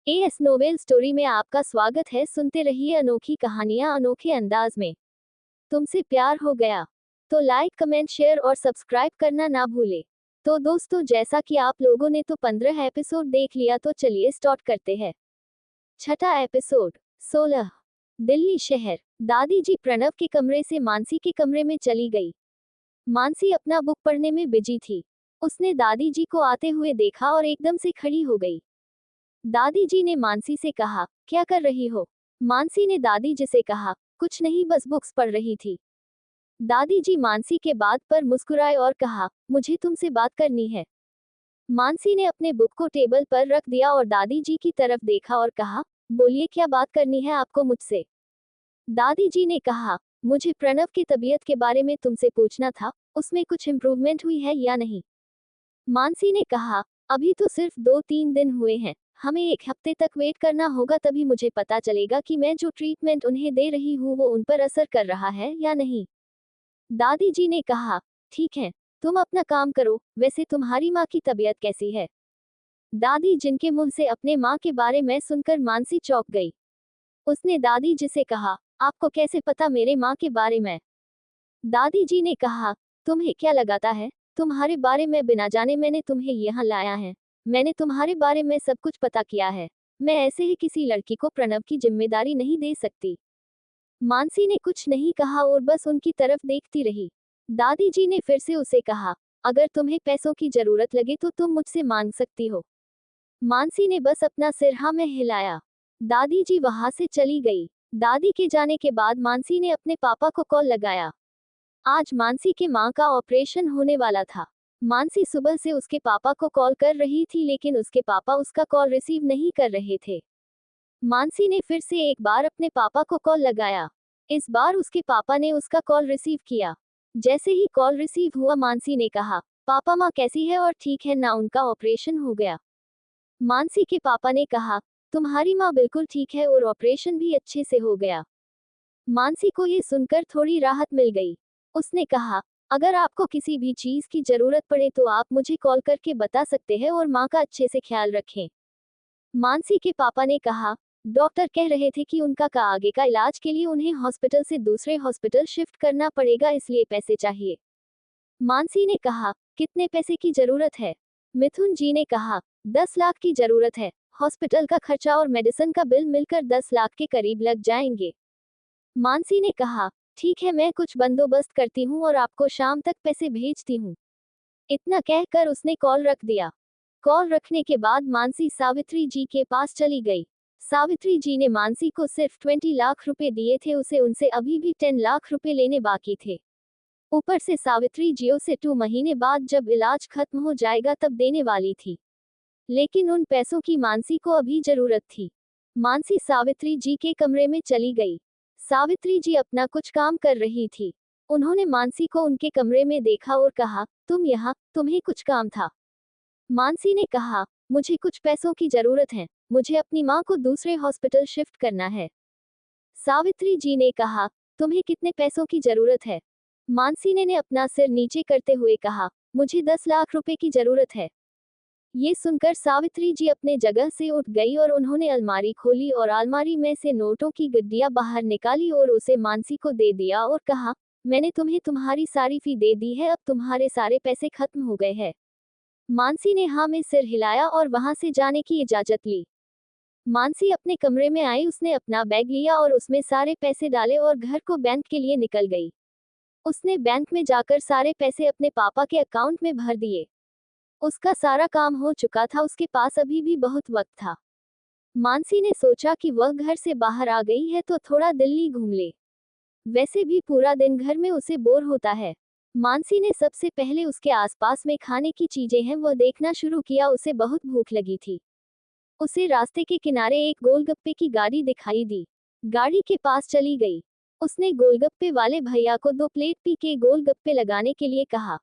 As novel story में आपका स्वागत है। सुनते रहिए अनोखी कहानियां अनोखे अंदाज में। तुमसे प्यार हो गया तो लाइक कमेंट शेयर और सब्सक्राइब करना ना भूले। तो दोस्तों, जैसा कि आप लोगों ने तो 15 एपिसोड देख लिया, तो चलिए स्टार्ट करते हैं। छठा एपिसोड 16। दिल्ली शहर। दादी जी प्रणव के कमरे से मानसी के कमरे में चली गई। मानसी अपना बुक पढ़ने में बिजी थी। उसने दादी जी को आते हुए देखा और एकदम से खड़ी हो गई। दादी जी ने मानसी से कहा, क्या कर रही हो? मानसी ने दादी जी से कहा, कुछ नहीं, बस बुक्स पढ़ रही थी। दादी जी मानसी के बात पर मुस्कुराए और कहा, मुझे तुमसे बात करनी है। मानसी ने अपने बुक को टेबल पर रख दिया और दादी जी की तरफ देखा और कहा, बोलिए, क्या बात करनी है आपको मुझसे? दादी जी ने कहा, मुझे प्रणव की तबीयत के बारे में तुमसे पूछना था, उसमें कुछ इम्प्रूवमेंट हुई है या नहीं? मानसी ने कहा, अभी तो सिर्फ 2-3 दिन हुए हैं, हमें 1 हफ्ते तक वेट करना होगा, तभी मुझे पता चलेगा कि मैं जो ट्रीटमेंट उन्हें दे रही हूँ वो उन पर असर कर रहा है या नहीं। दादी जी ने कहा, ठीक है, तुम अपना काम करो। वैसे तुम्हारी माँ की तबीयत कैसी है? दादी जिनके मुंह से अपने माँ के बारे में सुनकर मानसी चौंक गई। उसने दादी जी से कहा, आपको कैसे पता मेरे माँ के बारे में? दादी जी ने कहा, तुम्हें क्या लगाता है, तुम्हारे बारे में बिना जाने मैंने तुम्हें यहाँ लाया है। मैंने तुम्हारे बारे में सब कुछ पता किया है। मैं ऐसे ही किसी लड़की को प्रणव की जिम्मेदारी नहीं दे सकती। मानसी ने कुछ नहीं कहा और बस उनकी तरफ देखती रही। दादी जी ने फिर से उसे कहा, अगर तुम्हें पैसों की जरूरत लगे तो तुम मुझसे मांग सकती हो। मानसी ने बस अपना सिर हाँ में हिलाया। दादी जी वहां से चली गई। दादी के जाने के बाद मानसी ने अपने पापा को कॉल लगाया। आज मानसी के मां का ऑपरेशन होने वाला था। मानसी सुबह से उसके पापा को कॉल कर रही थी, लेकिन उसके पापा उसका कॉल रिसीव नहीं कर रहे थे। मानसी ने फिर से एक बार अपने पापा को कॉल लगाया। इस बार उसके पापा ने उसका कॉल रिसीव किया। जैसे ही कॉल रिसीव हुआ, मानसी ने कहा, पापा, माँ कैसी है और ठीक है ना? उनका ऑपरेशन हो गया? मानसी के पापा ने कहा, तुम्हारी माँ बिल्कुल ठीक है और ऑपरेशन भी अच्छे से हो गया। मानसी को ये सुनकर थोड़ी राहत मिल गई। उसने कहा, अगर आपको किसी भी चीज की जरूरत पड़े तो आप मुझे कॉल करके बता सकते हैं और माँ का अच्छे से ख्याल रखें। मानसी के पापा ने कहा, डॉक्टर कह रहे थे कि उनका का आगे का इलाज के लिए उन्हें हॉस्पिटल से दूसरे हॉस्पिटल शिफ्ट करना पड़ेगा, इसलिए पैसे चाहिए। मानसी ने कहा, कितने पैसे की जरूरत है? मिथुन जी ने कहा, 10 लाख की जरूरत है। हॉस्पिटल का खर्चा और मेडिसिन का बिल मिलकर 10 लाख के करीब लग जाएंगे। मानसी ने कहा, ठीक है, मैं कुछ बंदोबस्त करती हूँ और आपको शाम तक पैसे भेजती हूँ। इतना कहकर उसने कॉल रख दिया। कॉल रखने के बाद मानसी सावित्री जी के पास चली गई। सावित्री जी ने मानसी को सिर्फ 20 लाख रुपए दिए थे, उसे उनसे अभी भी 10 लाख रुपए लेने बाकी थे। ऊपर से सावित्री जी उसे 2 महीने बाद जब इलाज खत्म हो जाएगा तब देने वाली थी। लेकिन उन पैसों की मानसी को अभी जरूरत थी। मानसी सावित्री जी के कमरे में चली गई। सावित्री जी अपना कुछ काम कर रही थी। उन्होंने मानसी को उनके कमरे में देखा और कहा, तुम यहाँ, तुम्हें कुछ काम था? मानसी ने कहा, मुझे कुछ पैसों की जरूरत है, मुझे अपनी माँ को दूसरे हॉस्पिटल शिफ्ट करना है। सावित्री जी ने कहा, तुम्हें कितने पैसों की जरूरत है? मानसी ने अपना सिर नीचे करते हुए कहा, मुझे 10 लाख रुपए की जरूरत है। ये सुनकर सावित्री जी अपने जगह से उठ गई और उन्होंने अलमारी खोली और अलमारी में से नोटों की गड्डियां बाहर निकाली और उसे मानसी को दे दिया और कहा, मैंने तुम्हें तुम्हारी सारी फी दे दी है, अब तुम्हारे सारे पैसे खत्म हो गए हैं। मानसी ने हाँ में सिर हिलाया और वहां से जाने की इजाजत ली। मानसी अपने कमरे में आई, उसने अपना बैग लिया और उसमें सारे पैसे डाले और घर को बैंक के लिए निकल गई। उसने बैंक में जाकर सारे पैसे अपने पापा के अकाउंट में भर दिए। उसका सारा काम हो चुका था, उसके पास अभी भी बहुत वक्त था। मानसी ने सोचा कि वह घर से बाहर आ गई है तो थोड़ा दिल्ली घूम ले। वैसे भी पूरा दिन घर में उसे बोर होता है। मानसी ने सबसे पहले उसके आसपास में खाने की चीजें हैं वह देखना शुरू किया। उसे बहुत भूख लगी थी। उसे रास्ते के किनारे एक गोलगप्पे की गाड़ी दिखाई दी। गाड़ी के पास चली गई। उसने गोलगप्पे वाले भैया को 2 प्लेट पी के गोलगप्पे लगाने के लिए कहा।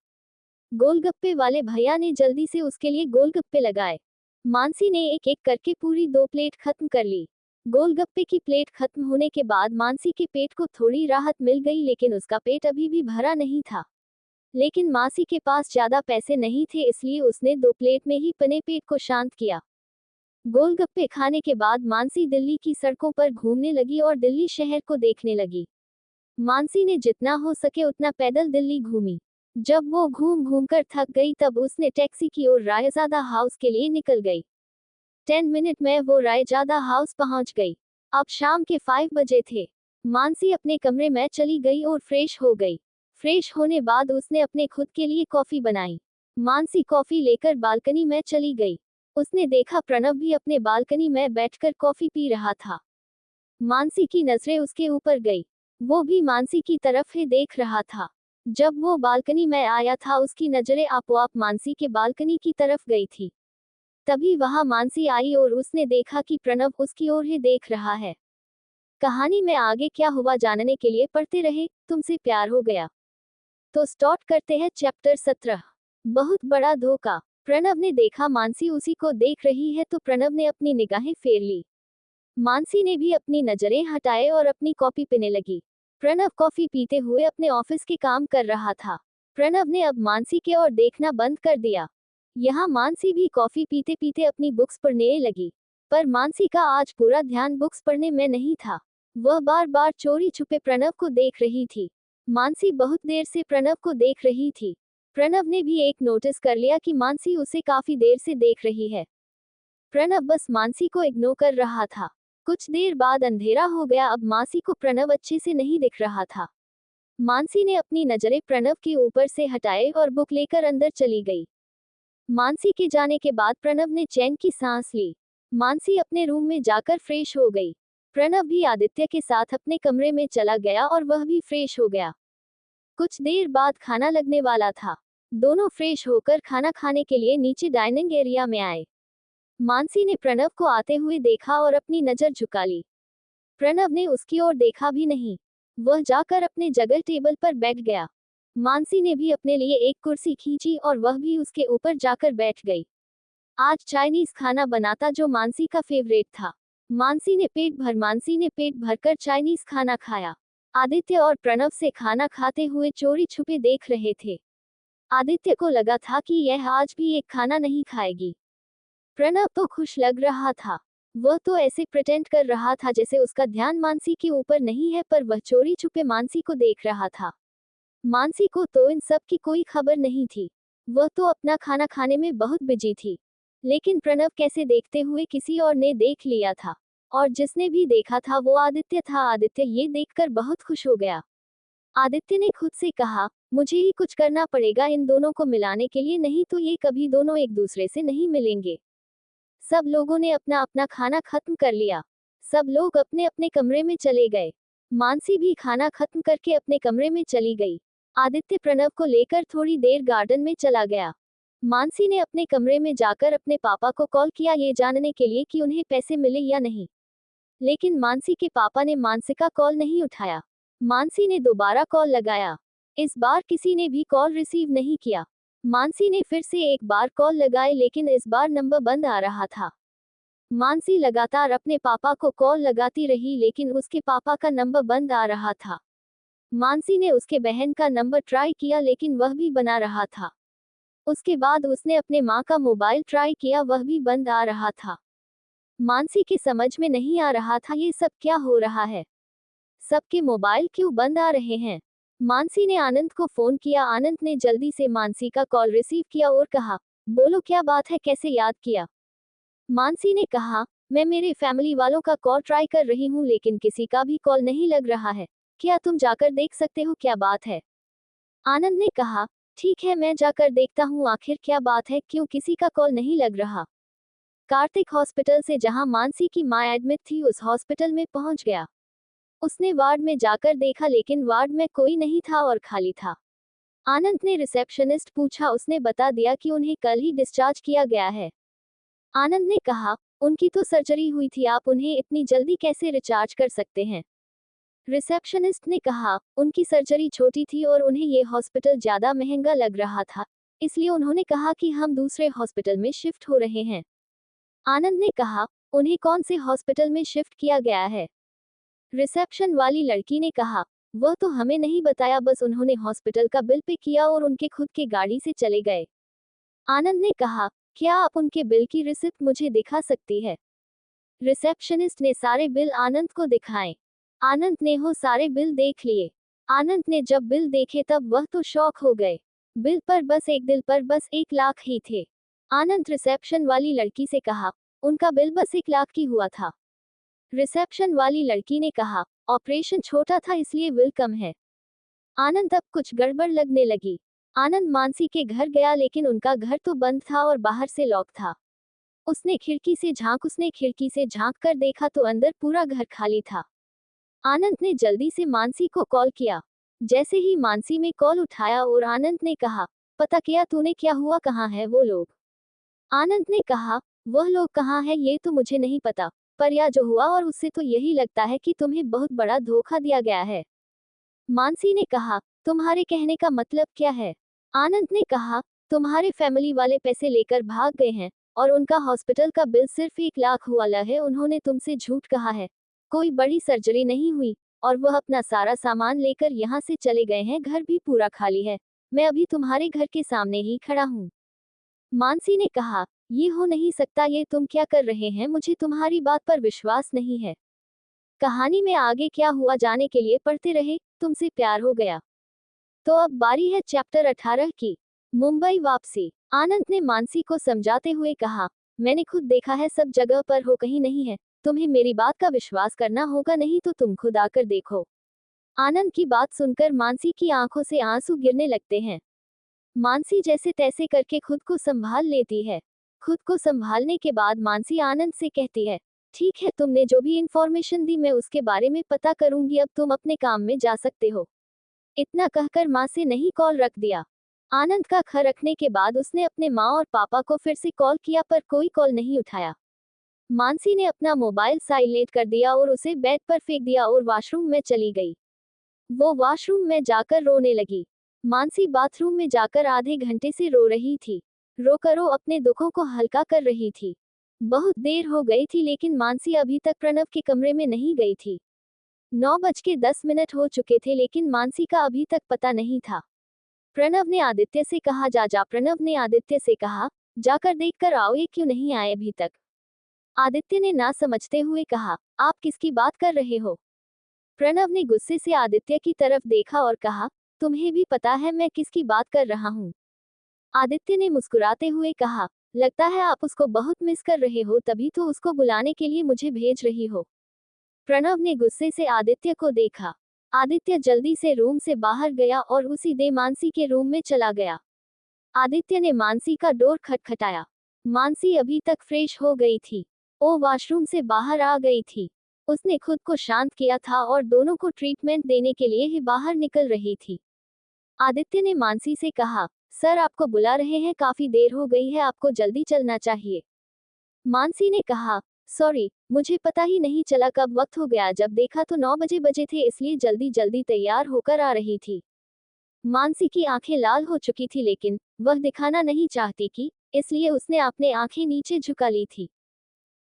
गोलगप्पे वाले भैया ने जल्दी से उसके लिए गोलगप्पे लगाए। मानसी ने एक एक करके पूरी 2 प्लेट खत्म कर ली। गोलगप्पे की प्लेट खत्म होने के बाद मानसी के पेट को थोड़ी राहत मिल गई, लेकिन उसका पेट अभी भी भरा नहीं था। लेकिन मासी के पास ज्यादा पैसे नहीं थे, इसलिए उसने 2 प्लेट में ही पने पेट को शांत किया। गोलगप्पे खाने के बाद मानसी दिल्ली की सड़कों पर घूमने लगी और दिल्ली शहर को देखने लगी। मानसी ने जितना हो सके उतना पैदल दिल्ली घूमी। जब वो घूम घूम कर थक गई तब उसने टैक्सी की ओर रायजादा हाउस के लिए निकल गई। 10 मिनट में वो रायजादा हाउस पहुंच गई। अब शाम के 5 बजे थे। मानसी अपने कमरे में चली गई और फ्रेश हो गई। फ्रेश होने बाद उसने अपने खुद के लिए कॉफी बनाई। मानसी कॉफी लेकर बालकनी में चली गई। उसने देखा प्रणव भी अपने बालकनी में बैठकर कॉफी पी रहा था। मानसी की नजरें उसके ऊपर गई। वो भी मानसी की तरफ ही देख रहा था। जब वो बालकनी में आया था उसकी नजरें आपोआप मानसी के बालकनी की तरफ गई थी। तभी वहां मानसी आई और उसने देखा कि प्रणव उसकी ओर ही देख रहा है। कहानी में आगे क्या हुआ जानने के लिए पढ़ते रहे तुमसे प्यार हो गया। तो स्टार्ट करते हैं चैप्टर 17। बहुत बड़ा धोखा। प्रणव ने देखा मानसी उसी को देख रही है तो प्रणव ने अपनी निगाहें फेर ली। मानसी ने भी अपनी नजरें हटाए और अपनी कॉफी पीने लगी। प्रणव कॉफी पीते हुए अपने ऑफिस के काम कर रहा था। प्रणव ने अब मानसी के ओर देखना बंद कर दिया। यहाँ मानसी भी कॉफी पीते पीते अपनी बुक्स पढ़ने लगी। पर मानसी का आज पूरा ध्यान बुक्स पढ़ने में नहीं था। वह बार बार चोरी छुपे प्रणव को देख रही थी। मानसी बहुत देर से प्रणव को देख रही थी। प्रणव ने भी एक नोटिस कर लिया कि मानसी उसे काफी देर से देख रही है। प्रणव बस मानसी को इग्नोर कर रहा था। कुछ देर बाद अंधेरा हो गया। अब मानसी को प्रणव अच्छे से नहीं दिख रहा था। मानसी ने अपनी नजरें प्रणव के ऊपर से हटाए और बुक लेकर अंदर चली गई। मानसी के जाने के बाद प्रणव ने चैन की सांस ली। मानसी अपने रूम में जाकर फ्रेश हो गई। प्रणव भी आदित्य के साथ अपने कमरे में चला गया और वह भी फ्रेश हो गया। कुछ देर बाद खाना लगने वाला था। दोनों फ्रेश होकर खाना खाने के लिए नीचे डाइनिंग एरिया में आए। मानसी ने प्रणव को आते हुए देखा और अपनी नजर झुका ली। प्रणव ने उसकी ओर देखा भी नहीं। वह जाकर अपने जगह टेबल पर बैठ गया। मानसी ने भी अपने लिए एक कुर्सी खींची और वह भी उसके ऊपर जाकर बैठ गई। आज चाइनीज खाना बनाता जो मानसी का फेवरेट था। मानसी ने पेट भरकर चाइनीज खाना खाया। आदित्य और प्रणव से खाना खाते हुए चोरी छुपे देख रहे थे। आदित्य को लगा था कि यह आज भी एक खाना नहीं खाएगी। प्रणव तो खुश लग रहा था। वह तो ऐसे प्रिटेंड कर रहा था जैसे उसका ध्यान मानसी के ऊपर नहीं है, पर वह चोरी छुपे मानसी को देख रहा था। मानसी को तो इन सब की कोई खबर नहीं थी। वह तो अपना खाना खाने में बहुत बिजी थी। लेकिन प्रणव कैसे देखते हुए किसी और ने देख लिया था, और जिसने भी देखा था वो आदित्य था। आदित्य ये देखकर बहुत खुश हो गया। आदित्य ने खुद से कहा, मुझे ही कुछ करना पड़ेगा इन दोनों को मिलाने के लिए, नहीं तो ये कभी दोनों एक दूसरे से नहीं मिलेंगे। सब लोगों ने अपना अपना खाना खत्म कर लिया। सब लोग अपने अपने कमरे में चले गए। मानसी भी खाना खत्म करके अपने कमरे में चली गई। आदित्य प्रणव को लेकर थोड़ी देर गार्डन में चला गया। मानसी ने अपने कमरे में जाकर अपने पापा को कॉल किया ये जानने के लिए कि उन्हें पैसे मिले या नहीं। लेकिन मानसी के पापा ने मानसी का कॉल नहीं उठाया। मानसी ने दोबारा कॉल लगाया। इस बार किसी ने भी कॉल रिसीव नहीं किया। मानसी ने फिर से एक बार कॉल लगाए लेकिन इस बार नंबर बंद आ रहा था। मानसी लगातार अपने पापा को कॉल लगाती रही लेकिन उसके पापा का नंबर बंद आ रहा था। मानसी ने उसके बहन का नंबर ट्राई किया लेकिन वह भी बना रहा था। उसके बाद उसने अपने माँ का मोबाइल ट्राई किया, वह भी बंद आ रहा था। मानसी के समझ में नहीं आ रहा था ये सब क्या हो रहा है। सबके मोबाइल क्यों बंद आ रहे हैं। मानसी ने आनंद को फोन किया। आनंद ने जल्दी से मानसी का कॉल रिसीव किया और कहा, बोलो क्या बात है, कैसे याद किया। मानसी ने कहा, मैं मेरे फैमिली वालों का कॉल ट्राई कर रही हूँ लेकिन किसी का भी कॉल नहीं लग रहा है। क्या तुम जाकर देख सकते हो क्या बात है। आनंद ने कहा, ठीक है मैं जाकर देखता हूँ आखिर क्या बात है, क्यों किसी का कॉल नहीं लग रहा। कार्तिक हॉस्पिटल से जहाँ मानसी की माँ एडमिट थी उस हॉस्पिटल में पहुँच गया। उसने वार्ड में जाकर देखा लेकिन वार्ड में कोई नहीं था और खाली था। आनंद ने रिसेप्शनिस्ट पूछा, उसने बता दिया कि उन्हें कल ही डिस्चार्ज किया गया है। आनंद ने कहा, उनकी तो सर्जरी हुई थी, आप उन्हें इतनी जल्दी कैसे रिचार्ज कर सकते हैं। रिसेप्शनिस्ट ने कहा, उनकी सर्जरी छोटी थी और उन्हें ये हॉस्पिटल ज्यादा महंगा लग रहा था, इसलिए उन्होंने कहा कि हम दूसरे हॉस्पिटल में शिफ्ट हो रहे हैं। आनंद ने कहा, उन्हें कौन से हॉस्पिटल में शिफ्ट किया गया है। रिसेप्शन वाली लड़की ने कहा, वह तो हमें नहीं बताया, बस उन्होंने हॉस्पिटल का बिल पे किया और उनके खुद के गाड़ी से चले गए। आनंद ने कहा, क्या आप उनके बिल की रिसिप्ट मुझे दिखा सकती है? रिसेप्शनिस्ट ने सारे बिल आनंद को दिखाए। आनंद ने वो सारे बिल देख लिए। आनंद ने जब बिल देखे तब वह तो शॉक हो गए। बिल पर बस 1 लाख ही थे। आनंद रिसेप्शन वाली लड़की से कहा, उनका बिल बस 1 लाख की हुआ था। रिसेप्शन वाली लड़की ने कहा, ऑपरेशन छोटा था इसलिए बिल कम है। आनंद अब कुछ गड़बड़ लगने लगी। आनंद मानसी के घर गया लेकिन उनका घर तो बंद था और बाहर से लॉक था। उसने खिड़की से झांक कर देखा तो अंदर पूरा घर खाली था। आनंद ने जल्दी से मानसी को कॉल किया। जैसे ही मानसी में कॉल उठाया और आनंद ने कहा, पता किया तूने क्या हुआ, कहाँ है वो लोग? आनंद ने कहा, वह लोग कहाँ है ये तो मुझे नहीं पता, पर यह जो हुआ और उससे तो यही लगता है कि तुम्हें बहुत बड़ा धोखा दिया गया है। मानसी ने कहा, तुम्हारे कहने का मतलब क्या है? आनंद ने कहा, तुम्हारे फैमिली वाले पैसे लेकर भाग गए हैं और उनका हॉस्पिटल का बिल सिर्फ 1 लाख वाला है। उन्होंने तुमसे झूठ कहा है। कोई बड़ी सर्जरी नहीं हुई और वह अपना सारा सामान लेकर यहाँ से चले गए हैं। घर भी पूरा खाली है। मैं अभी तुम्हारे घर के सामने ही खड़ा हूँ। मानसी ने कहा, ये हो नहीं सकता, ये तुम क्या कर रहे हैं? मुझे तुम्हारी बात पर विश्वास नहीं है। कहानी में आगे क्या हुआ जाने के लिए पढ़ते रहे। तुमसे प्यार हो गया। तो अब बारी है चैप्टर 18 की, मुंबई वापसी। आनंद ने मानसी को समझाते हुए कहा, मैंने खुद देखा है, सब जगह पर हो कहीं नहीं है। तुम्हें मेरी बात का विश्वास करना होगा, नहीं तो तुम खुद आकर देखो। आनंद की बात सुनकर मानसी की आंखों से आंसू गिरने लगते हैं। मानसी जैसे तैसे करके खुद को संभाल लेती है। खुद को संभालने के बाद मानसी आनंद से कहती है, ठीक है, तुमने जो भी इंफॉर्मेशन दी मैं उसके बारे में पता करूंगी, अब तुम अपने काम में जा सकते हो। इतना कहकर माँ से नहीं कॉल रख दिया। आनंद का घर रखने के बाद उसने अपने माँ और पापा को फिर से कॉल किया पर कोई कॉल नहीं उठाया। मानसी ने अपना मोबाइल साइलेंट कर दिया और उसे बेड पर फेंक दिया और वॉशरूम में चली गई। वो वॉशरूम में जाकर रोने लगी। मानसी बाथरूम में जाकर आधे घंटे से रो रही थी। रोकर वो अपने दुखों को हल्का कर रही थी। बहुत देर हो गई थी लेकिन मानसी अभी तक प्रणव के कमरे में नहीं गई थी। 9:10 हो चुके थे लेकिन मानसी का अभी तक पता नहीं था। प्रणव ने आदित्य से कहा, जा। प्रणव ने आदित्य से कहा, जाकर देखकर आओ, ये क्यों नहीं आए अभी तक? आदित्य ने ना समझते हुए कहा, आप किसकी बात कर रहे हो? प्रणव ने गुस्से से आदित्य की तरफ देखा और कहा, तुम्हें भी पता है मैं किसकी बात कर रहा हूँ? आदित्य ने मुस्कुराते हुए कहा, लगता है आप उसको बहुत मिस कर रहे हो, तभी तो उसको बुलाने के लिए मुझे भेज रही हो। प्रणव ने गुस्से से आदित्य को देखा। आदित्य जल्दी से रूम से बाहर गया और उसी दे मानसी के रूम में चला गया। आदित्य ने मानसी का डोर खटखटाया। मानसी अभी तक फ्रेश हो गई थी। वो वॉशरूम से बाहर आ गई थी। उसने खुद को शांत किया था और दोनों को ट्रीटमेंट देने के लिए ही बाहर निकल रही थी। आदित्य ने मानसी से कहा, सर आपको बुला रहे हैं, काफी देर हो गई है, आपको जल्दी चलना चाहिए। मानसी ने कहा, सॉरी, मुझे पता ही नहीं चला कब वक्त हो गया, जब देखा तो 9 बजे थे, इसलिए जल्दी जल्दी तैयार होकर आ रही थी। मानसी की आंखें लाल हो चुकी थी लेकिन वह दिखाना नहीं चाहती कि, इसलिए उसने अपने आंखें नीचे झुका ली थी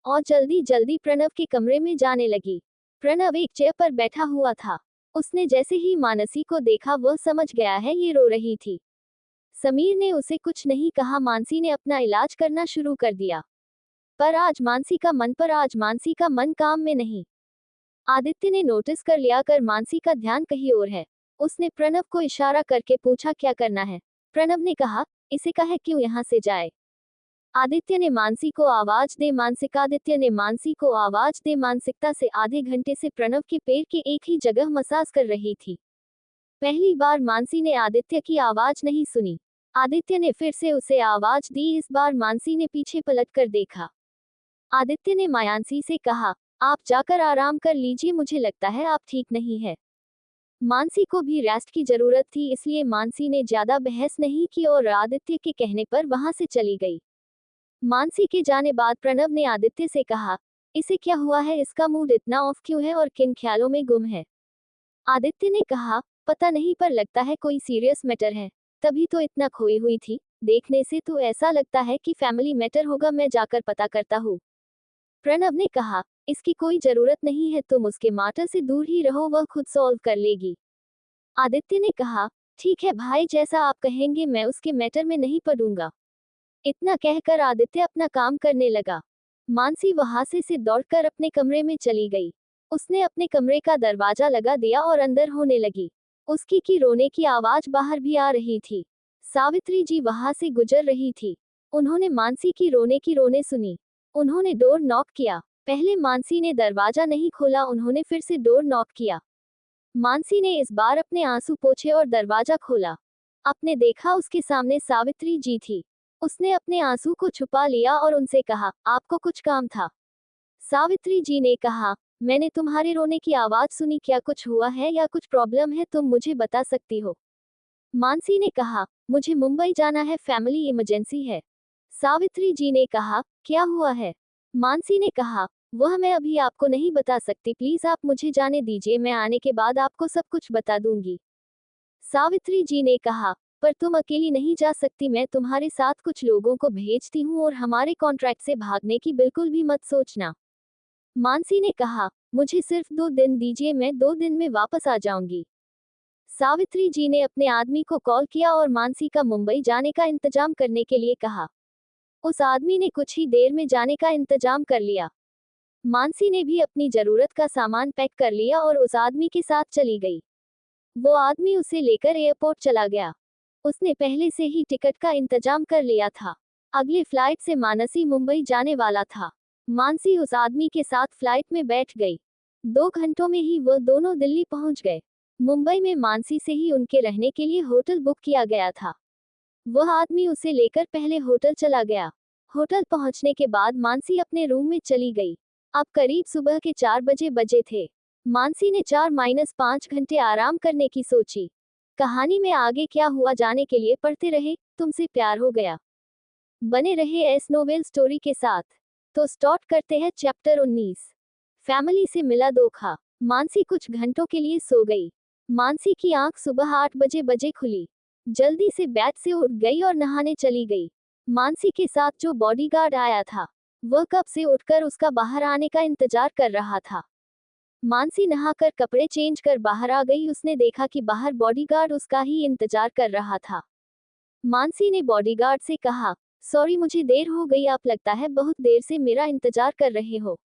और जल्दी जल्दी प्रणव के कमरे में जाने लगी। प्रणव एक चेयर पर बैठा हुआ था। उसने जैसे ही मानसी को देखा वह समझ गया है ये रो रही थी। समीर ने उसे कुछ नहीं कहा, मानसी ने अपना इलाज करना शुरू कर दिया। पर आज मानसी का मन काम में नहीं। आदित्य ने नोटिस कर लिया कर मानसी का ध्यान कहीं और है। उसने प्रणव को इशारा करके पूछा, क्या करना है? प्रणव ने कहा, इसे कहे क्यों यहाँ से जाए। आदित्य ने मानसी को आवाज दे मानसिकता से आधे घंटे से प्रणव के पैर के एक ही जगह मसाज कर रही थी। पहली बार मानसी ने आदित्य की आवाज नहीं सुनी। आदित्य ने फिर से उसे आवाज दी। इस बार मानसी ने पीछे पलट कर देखा। आदित्य ने मानसी से कहा, आप जाकर आराम कर लीजिए, मुझे लगता है आप ठीक नहीं है। मानसी को भी रेस्ट की जरूरत थी, इसलिए मानसी ने ज्यादा बहस नहीं की और आदित्य के कहने पर वहां से चली गई। मानसी के जाने बाद प्रणव ने आदित्य से कहा, इसे क्या हुआ है, इसका मूड इतना ऑफ क्यों है और किन ख्यालों में गुम है? आदित्य ने कहा, पता नहीं, पर लगता है कोई सीरियस मैटर है, तभी तो इतना खोई हुई थी। देखने से तो ऐसा लगता है कि फैमिली मैटर होगा, मैं जाकर पता करता हूँ। प्रणव ने कहा, इसकी कोई जरूरत नहीं है, तुम उसके मैटर से दूर ही रहो, वह खुद सॉल्व कर लेगी। आदित्य ने कहा, ठीक है भाई, जैसा आप कहेंगे, मैं उसके मैटर में नहीं पड़ूंगा। इतना कहकर आदित्य अपना काम करने लगा। मानसी वहां से दौड़कर अपने कमरे में चली गई। उसने अपने कमरे का दरवाजा लगा दिया और अंदर होने लगी। उसकी की रोने की आवाज बाहर भी आ रही थी। सावित्री जी वहां से गुजर रही थी। उन्होंने मानसी की रोने सुनी। उन्होंने डोर नॉक किया। पहले मानसी ने दरवाजा नहीं खोला, उन्होंने फिर से डोर नॉक किया। मानसी ने इस बार अपने आंसू पोंछे और दरवाजा खोला। आपने देखा उसके सामने सावित्री जी थी। उसने अपने आंसू को छुपा लिया और उनसे कहा, आपको कुछ काम था? सावित्री जी ने कहा, मैंने तुम्हारे रोने की आवाज सुनी, क्या कुछ हुआ है या कुछ प्रॉब्लम है, तुम मुझे बता सकती हो? मानसी ने कहा, मुझे मुंबई जाना है, फैमिली इमरजेंसी है। सावित्री जी ने कहा, क्या हुआ है? मानसी ने कहा, वह मैं अभी आपको नहीं बता सकती, प्लीज आप मुझे जाने दीजिए, मैं आने के बाद आपको सब कुछ बता दूंगी। सावित्री जी ने कहा, पर तुम अकेली नहीं जा सकती, मैं तुम्हारे साथ कुछ लोगों को भेजती हूँ और हमारे कॉन्ट्रैक्ट से भागने की बिल्कुल भी मत सोचना। मानसी ने कहा, मुझे सिर्फ 2 दिन दीजिए, मैं 2 दिन में वापस आ जाऊंगी। सावित्री जी ने अपने आदमी को कॉल किया और मानसी का मुंबई जाने का इंतजाम करने के लिए कहा। उस आदमी ने कुछ ही देर में जाने का इंतजाम कर लिया। मानसी ने भी अपनी जरूरत का सामान पैक कर लिया और उस आदमी के साथ चली गई। वो आदमी उसे लेकर एयरपोर्ट चला गया। उसने पहले से ही टिकट का इंतजाम कर लिया था। अगली फ्लाइट से मानसी मुंबई जाने वाला था। मानसी उस आदमी के साथ फ्लाइट में बैठ गई। 2 घंटों में ही वह दोनों दिल्ली पहुंच गए। मुंबई में मानसी से ही उनके रहने के लिए होटल बुक किया गया था। वह आदमी उसे लेकर पहले होटल चला गया। होटल पहुंचने के बाद मानसी अपने रूम में चली गई। अब करीब सुबह के 4 बजे थे। मानसी ने 4-5 घंटे आराम करने की सोची। कहानी में आगे क्या हुआ जाने के लिए पढ़ते रहे तुमसे प्यार हो गया। बने रहे एस नोवेल स्टोरी के साथ। तो स्टार्ट करते हैं चैप्टर 19। फैमिली से मिला धोखा। मानसी कुछ घंटों के लिए सो गई। मानसी की आंख सुबह 8 बजे खुली। जल्दी से बेड से उठ गई और नहाने चली गई। मानसी के साथ जो बॉडीगार्ड आया था, वह कब से उठकर उसका बाहर आने का इंतजार कर रहा था। मानसी नहाकर कपड़े चेंज कर बाहर आ गई। उसने देखा कि बाहर बॉडीगार्ड उसका ही इंतजार कर रहा था। मानसी ने बॉडीगार्ड से कहा, सॉरी मुझे देर हो गई, आप लगता है बहुत देर से मेरा इंतजार कर रहे हो।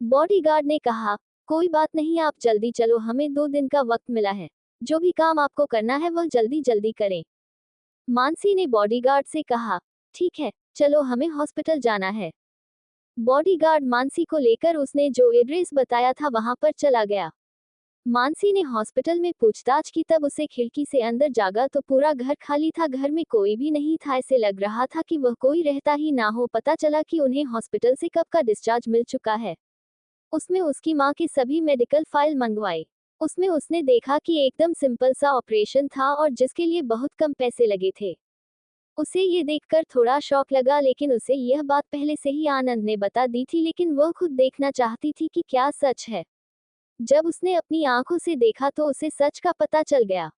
बॉडीगार्ड ने कहा, कोई बात नहीं, आप जल्दी चलो, हमें 2 दिन का वक्त मिला है, जो भी काम आपको करना है वह जल्दी जल्दी करें। मानसी ने बॉडीगार्ड से कहा, ठीक है, चलो हमें हॉस्पिटल जाना है। बॉडीगार्ड मानसी को लेकर उसने जो एड्रेस बताया था वहां पर चला गया। मानसी ने हॉस्पिटल में पूछताछ की, तब उसे खिड़की से अंदर जागा तो पूरा घर खाली था, घर में कोई भी नहीं था, ऐसे लग रहा था कि वह कोई रहता ही ना हो। पता चला कि उन्हें हॉस्पिटल से कब का डिस्चार्ज मिल चुका है। उसमें उसकी मां के सभी मेडिकल फाइल मंगवाए। उसमें उसने देखा कि एकदम सिंपल सा ऑपरेशन था और जिसके लिए बहुत कम पैसे लगे थे। उसे ये देखकर थोड़ा शॉक लगा, लेकिन उसे यह बात पहले से ही आनंद ने बता दी थी, लेकिन वह खुद देखना चाहती थी कि क्या सच है। जब उसने अपनी आंखों से देखा तो उसे सच का पता चल गया।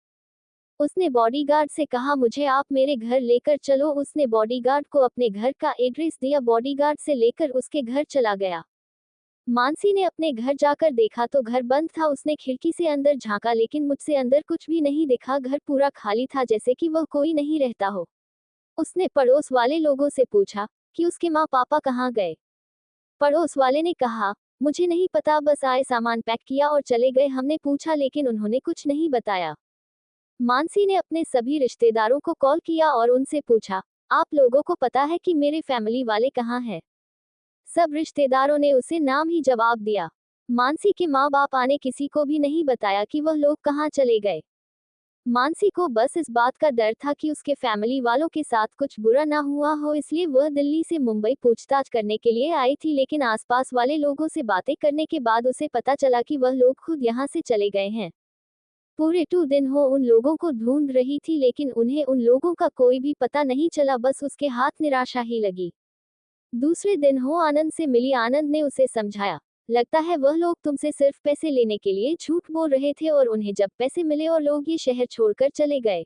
उसने बॉडीगार्ड से कहा, मुझे आप मेरे घर लेकर चलो। उसने बॉडीगार्ड को अपने घर का एड्रेस दिया। बॉडीगार्ड से लेकर उसके घर चला गया। मानसी ने अपने घर जाकर देखा तो घर बंद था। उसने खिड़की से अंदर झांका, लेकिन मुझसे अंदर कुछ भी नहीं दिखा। घर पूरा खाली था, जैसे कि वह कोई नहीं रहता हो। उसने पड़ोस वाले लोगों से पूछा कि उसके माँ पापा कहाँ गए। पड़ोस वाले ने कहा, मुझे नहीं पता, बस आए, सामान पैक किया और चले गए। हमने पूछा लेकिन उन्होंने कुछ नहीं बताया। मानसी ने अपने सभी रिश्तेदारों को कॉल किया और उनसे पूछा, आप लोगों को पता है कि मेरे फैमिली वाले कहाँ हैं? सब रिश्तेदारों ने उसे नाम ही जवाब दिया। मानसी के माँ बाप ने किसी को भी नहीं बताया कि वह लोग कहाँ चले गए। मानसी को बस इस बात का डर था कि उसके फैमिली वालों के साथ कुछ बुरा ना हुआ हो, इसलिए वह दिल्ली से मुंबई पूछताछ करने के लिए आई थी। लेकिन आसपास वाले लोगों से बातें करने के बाद उसे पता चला कि वह लोग खुद यहाँ से चले गए हैं। पूरे 2 दिन हो उन लोगों को ढूंढ रही थी, लेकिन उन्हें उन लोगों का कोई भी पता नहीं चला। बस उसके हाथ निराशा ही लगी। दूसरे दिन हो आनंद से मिली। आनंद ने उसे समझाया, लगता है वह लोग तुमसे सिर्फ पैसे लेने के लिए झूठ बोल रहे थे और उन्हें जब पैसे मिले और लोग ये शहर छोड़कर चले गए।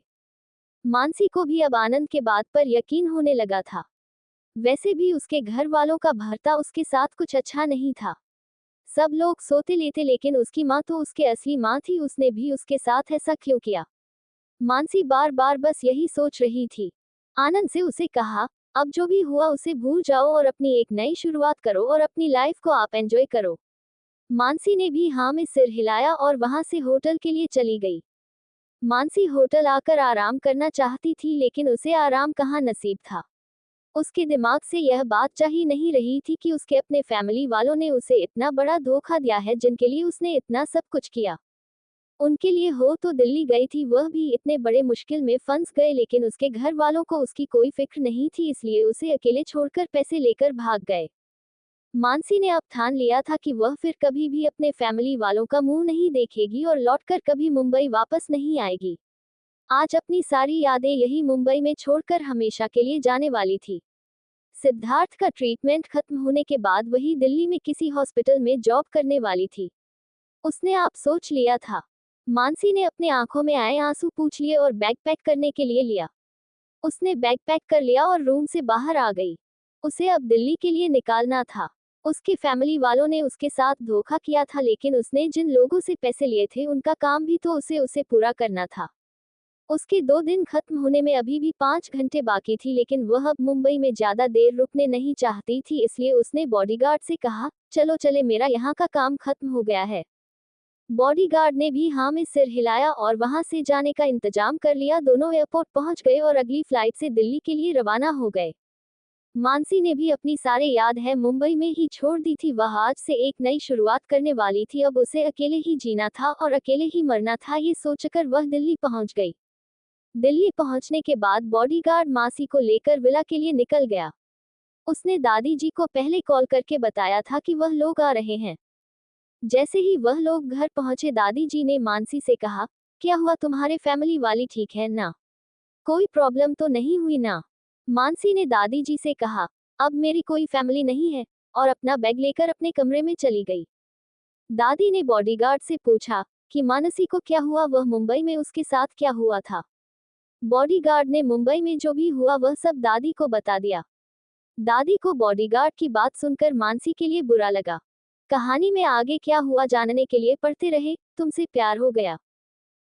मानसी को भी अब आनंद के बात पर यकीन होने लगा था। वैसे भी उसके घर वालों का भरता उसके साथ कुछ अच्छा नहीं था। सब लोग सोते लेते, लेकिन उसकी माँ तो उसके असली माँ थी। उसने भी उसके साथ ऐसा क्यों किया? मानसी बार बार बस यही सोच रही थी। आनंद से उसे कहा, अब जो भी हुआ उसे भूल जाओ और अपनी एक नई शुरुआत करो और अपनी लाइफ को आप एंजॉय करो। मानसी ने भी हाँ में सिर हिलाया और वहां से होटल के लिए चली गई। मानसी होटल आकर आराम करना चाहती थी, लेकिन उसे आराम कहाँ नसीब था। उसके दिमाग से यह बात जा ही नहीं रही थी कि उसके अपने फैमिली वालों ने उसे इतना बड़ा धोखा दिया है, जिनके लिए उसने इतना सब कुछ किया। उनके लिए हो तो दिल्ली गई थी, वह भी इतने बड़े मुश्किल में फंस गए, लेकिन उसके घर वालों को उसकी कोई फिक्र नहीं थी, इसलिए उसे अकेले छोड़कर पैसे लेकर भाग गए। मानसी ने अब ठान लिया था कि वह फिर कभी भी अपने फैमिली वालों का मुंह नहीं देखेगी और लौटकर कभी मुंबई वापस नहीं आएगी। आज अपनी सारी यादें यही मुंबई में छोड़कर हमेशा के लिए जाने वाली थी। सिद्धार्थ का ट्रीटमेंट खत्म होने के बाद वही दिल्ली में किसी हॉस्पिटल में जॉब करने वाली थी। उसने आप सोच लिया था। मानसी ने अपने आंखों में आए आंसू पूछ लिए और बैग पैक करने के लिए लिया। उसने बैग पैक कर लिया और रूम से बाहर आ गई। उसे अब दिल्ली के लिए निकालना था। उसके फैमिली वालों ने उसके साथ धोखा किया था, लेकिन उसने जिन लोगों से पैसे लिए थे उनका काम भी तो उसे पूरा करना था। उसके 2 दिन खत्म होने में अभी भी 5 घंटे बाकी थी, लेकिन वह अब मुंबई में ज्यादा देर रुकने नहीं चाहती थी, इसलिए उसने बॉडीगार्ड से कहा, चलो चले, मेरा यहाँ का काम खत्म हो गया है। बॉडीगार्ड ने भी हाँ में सिर हिलाया और वहां से जाने का इंतजाम कर लिया। दोनों एयरपोर्ट पहुंच गए और अगली फ्लाइट से दिल्ली के लिए रवाना हो गए। मानसी ने भी अपनी सारे याद है मुंबई में ही छोड़ दी थी। वह आज से एक नई शुरुआत करने वाली थी। अब उसे अकेले ही जीना था और अकेले ही मरना था, ये सोचकर वह दिल्ली पहुंच गई। दिल्ली पहुंचने के बाद बॉडीगार्ड मासी को लेकर विला के लिए निकल गया। उसने दादी जी को पहले कॉल करके बताया था कि वह लोग आ रहे हैं। जैसे ही वह लोग घर पहुंचे, दादी जी ने मानसी से कहा, क्या हुआ, तुम्हारे फैमिली वाली ठीक है ना? कोई प्रॉब्लम तो नहीं हुई ना? मानसी ने दादी जी से कहा, अब मेरी कोई फैमिली नहीं है, और अपना बैग लेकर अपने कमरे में चली गई। दादी ने बॉडीगार्ड से पूछा कि मानसी को क्या हुआ, वह मुंबई में उसके साथ क्या हुआ था। बॉडीगार्ड ने मुंबई में जो भी हुआ वह सब दादी को बता दिया। दादी को बॉडीगार्ड की बात सुनकर मानसी के लिए बुरा लगा। कहानी में आगे क्या हुआ जानने के लिए पढ़ते रहे तुमसे प्यार हो गया।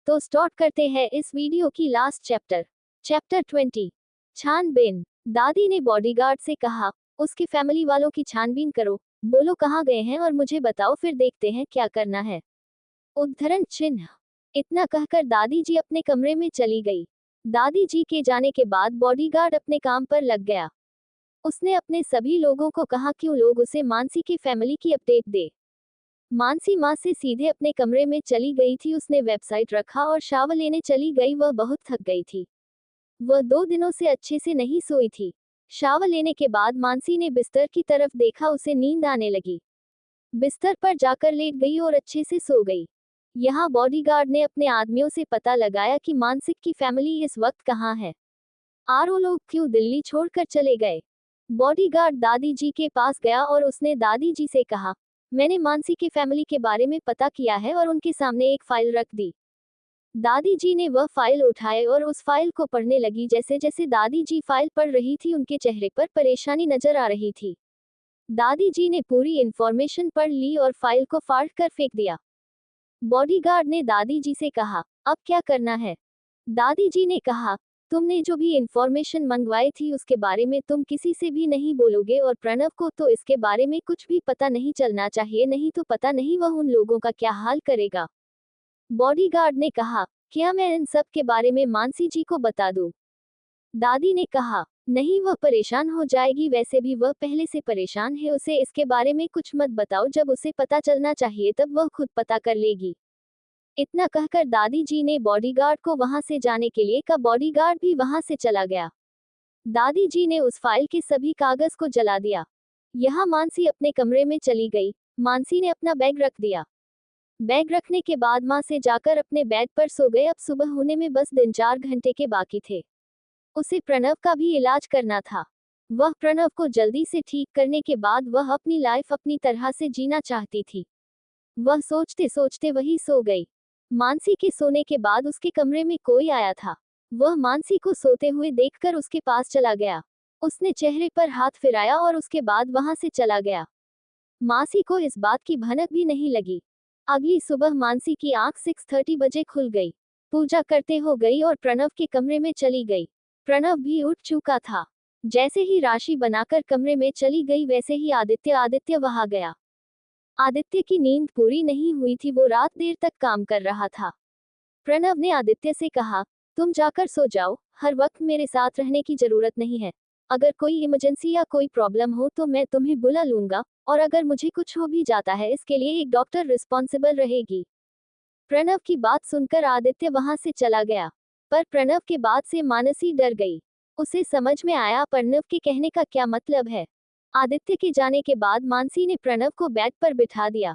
तो स्टार्ट करते हैं इस वीडियो की लास्ट चैप्टर। चैप्टर 20, छानबीन। दादी ने बॉडीगार्ड से कहा, उसके फैमिली वालों की छानबीन करो, बोलो कहाँ गए हैं और मुझे बताओ, फिर देखते हैं क्या करना है। उद्धरण चिन्ह। इतना कहकर दादी जी अपने कमरे में चली गई। दादी जी के जाने के बाद बॉडीगार्ड अपने काम पर लग गया। उसने अपने सभी लोगों को कहा कि लोग उसे मानसी की फैमिली की अपडेट दे। मानसी माँ से सीधे अपने कमरे में चली गई थी। उसने वेबसाइट रखा और शावर लेने चली गई। वह बहुत थक गई थी। वह 2 दिनों से अच्छे से नहीं सोई थी। शावर लेने के बाद मानसी ने बिस्तर की तरफ देखा, उसे नींद आने लगी। बिस्तर पर जाकर लेट गई और अच्छे से सो गई। यहाँ बॉडीगार्ड ने अपने आदमियों से पता लगाया कि मानसिक की फैमिली इस वक्त कहाँ है। आरो लोग क्यों दिल्ली छोड़कर चले गए। बॉडीगार्ड दादी जी के पास गया और उसने दादी जी से कहा, मैंने मानसी की फैमिली के बारे में पता किया है, और उनके सामने एक फाइल रख दी। दादी जी ने वह फाइल उठाई और उस फाइल को पढ़ने लगी। जैसे जैसे दादी जी फाइल पढ़ रही थी, उनके चेहरे पर परेशानी नजर आ रही थी। दादी जी ने पूरी इंफॉर्मेशन पढ़ ली और फाइल को फाड़ कर फेंक दिया। बॉडीगार्ड ने दादी जी से कहा, अब क्या करना है? दादी जी ने कहा, तुमने जो भी इंफॉर्मेशन मंगवाई थी उसके बारे में तुम किसी से भी नहीं बोलोगे, और प्रणव को तो इसके बारे में कुछ भी पता नहीं चलना चाहिए, नहीं तो पता नहीं वह उन लोगों का क्या हाल करेगा। बॉडीगार्ड ने कहा, क्या मैं इन सब के बारे में मानसी जी को बता दूं? दादी ने कहा, नहीं, वह परेशान हो जाएगी, वैसे भी वह पहले से परेशान है, उसे इसके बारे में कुछ मत बताओ, जब उसे पता चलना चाहिए तब वह खुद पता कर लेगी। इतना कहकर दादी जी ने बॉडीगार्ड को वहां से जाने के लिए कहा। बॉडीगार्ड भी वहां से चला गया। दादी जी ने उस फाइल के सभी कागज को जला दिया। यहाँ मानसी अपने कमरे में चली गई। मानसी ने अपना बैग रख दिया। बैग रखने के बाद माँ से जाकर अपने बेड पर सो गए। अब सुबह होने में बस 3-4 घंटे के बाकी थे। उसे प्रणव का भी इलाज करना था। वह प्रणव को जल्दी से ठीक करने के बाद वह अपनी लाइफ अपनी तरह से जीना चाहती थी। वह सोचते सोचते वही सो गई। मानसी के सोने के बाद उसके कमरे में कोई आया था। वह मानसी को सोते हुए देखकर उसके पास चला गया। उसने चेहरे पर हाथ फिराया और उसके बाद वहां से चला गया। मानसी को इस बात की भनक भी नहीं लगी। अगली सुबह मानसी की आंख 6:30 बजे खुल गई। पूजा करते हो गई और प्रणव के कमरे में चली गई। प्रणव भी उठ चुका था। जैसे ही राशि बनाकर कमरे में चली गई वैसे ही आदित्य वहां गया। आदित्य की नींद पूरी नहीं हुई थी, वो रात देर तक काम कर रहा था। प्रणव ने आदित्य से कहा, तुम जाकर सो जाओ, हर वक्त मेरे साथ रहने की जरूरत नहीं है। अगर कोई इमरजेंसी या कोई प्रॉब्लम हो तो मैं तुम्हें बुला लूंगा, और अगर मुझे कुछ हो भी जाता है इसके लिए एक डॉक्टर रिस्पॉन्सिबल रहेगी। प्रणव की बात सुनकर आदित्य वहां से चला गया। पर प्रणव के बात से मानसी डर गई। उसे समझ में आया प्रणव के कहने का क्या मतलब है। आदित्य के जाने के बाद मानसी ने प्रणव को बेड पर बिठा दिया।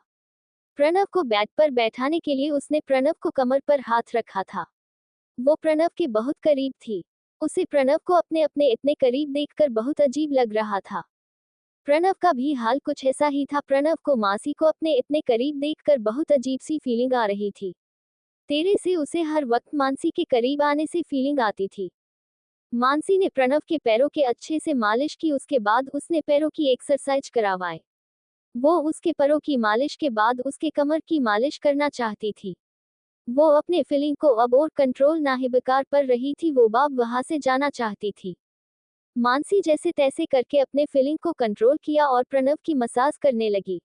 प्रणव को बेड पर बैठाने के लिए उसने प्रणव को कमर पर हाथ रखा था। वो प्रणव के बहुत करीब थी। उसे प्रणव को अपने अपने इतने करीब देखकर बहुत अजीब लग रहा था। प्रणव का भी हाल कुछ ऐसा ही था। प्रणव को मासी को अपने इतने करीब देखकर बहुत अजीब सी फीलिंग आ रही थी। तेरे से उसे हर वक्त मानसी के करीब आने से फीलिंग आती थी। मानसी ने प्रणव के पैरों के अच्छे से मालिश की, उसके बाद उसने पैरों की एक्सरसाइज करवाए। वो उसके पैरों की मालिश के बाद उसके कमर की मालिश करना चाहती थी। वो अपने फीलिंग को अब और कंट्रोल नहीं कर रही थी, वो बाब वहां से जाना चाहती थी। मानसी जैसे तैसे करके अपने फीलिंग को कंट्रोल किया और प्रणव की मसाज करने लगी।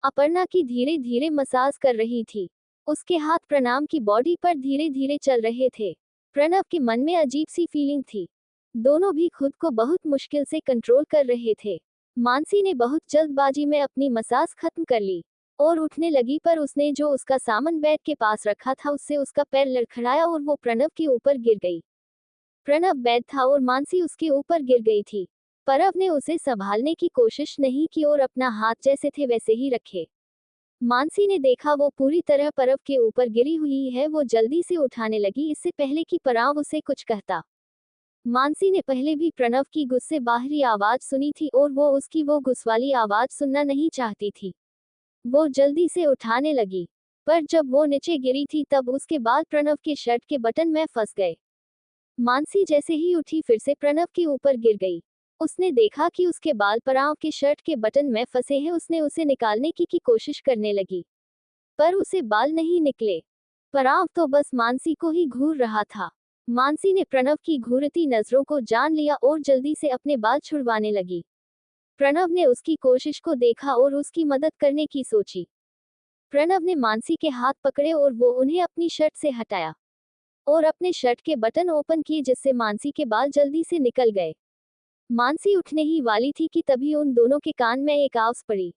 अपर्णा की धीरे धीरे मसाज कर रही थी। उसके हाथ प्रणाम की बॉडी पर धीरे धीरे चल रहे थे। प्रणव के मन में अजीब सी फीलिंग थी। दोनों भी खुद को बहुत मुश्किल से कंट्रोल कर रहे थे। मानसी ने बहुत जल्दबाजी में अपनी मसाज खत्म कर ली और उठने लगी, पर उसने जो उसका सामान बेड के पास रखा था उससे उसका पैर लड़खड़ाया और वो प्रणव के ऊपर गिर गई। प्रणव बेड था और मानसी उसके ऊपर गिर गई थी। प्रणव ने उसे संभालने की कोशिश नहीं की और अपना हाथ जैसे थे वैसे ही रखे। मानसी ने देखा वो पूरी तरह प्रणव के ऊपर गिरी हुई है। वो जल्दी से उठाने लगी इससे पहले कि प्रणव उसे कुछ कहता। मानसी ने पहले भी प्रणव की गुस्से बाहरी आवाज सुनी थी और वो उसकी वो गुस्सावाली आवाज सुनना नहीं चाहती थी। वो जल्दी से उठाने लगी, पर जब वो नीचे गिरी थी तब उसके बाल प्रणव के शर्ट के बटन में फंस गए। मानसी जैसे ही उठी फिर से प्रणव के ऊपर गिर गई। उसने देखा कि उसके बाल प्रणव के शर्ट के बटन में फंसे हैं। उसने उसे निकालने की कोशिश करने लगी, पर उसे बाल नहीं निकले। प्रणव तो बस मानसी को ही घूर रहा था। मानसी ने प्रणव की घूरती नजरों को जान लिया और जल्दी से अपने बाल छुड़वाने लगी। प्रणव ने उसकी कोशिश को देखा और उसकी मदद करने की सोची। प्रणव ने मानसी के हाथ पकड़े और वो उन्हें अपनी शर्ट से हटाया और अपने शर्ट के बटन ओपन किए, जिससे मानसी के बाल जल्दी से निकल गए। मानसी उठने ही वाली थी कि तभी उन दोनों के कान में एक आवाज पड़ी।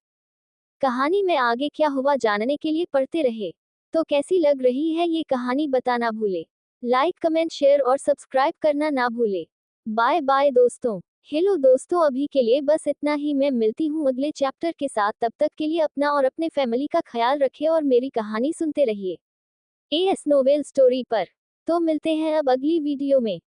कहानी में आगे क्या हुआ जानने के लिए पढ़ते रहे। तो कैसी लग रही है ये कहानी बताना भूले। लाइक कमेंट शेयर और सब्सक्राइब करना ना भूले। बाय बाय दोस्तों। हेलो दोस्तों, अभी के लिए बस इतना ही। मैं मिलती हूँ अगले चैप्टर के साथ। तब तक के लिए अपना और अपने फैमिली का ख्याल रखें और मेरी कहानी सुनते रहिए एएस नोवेल स्टोरी पर। तो मिलते हैं अब अगली वीडियो में।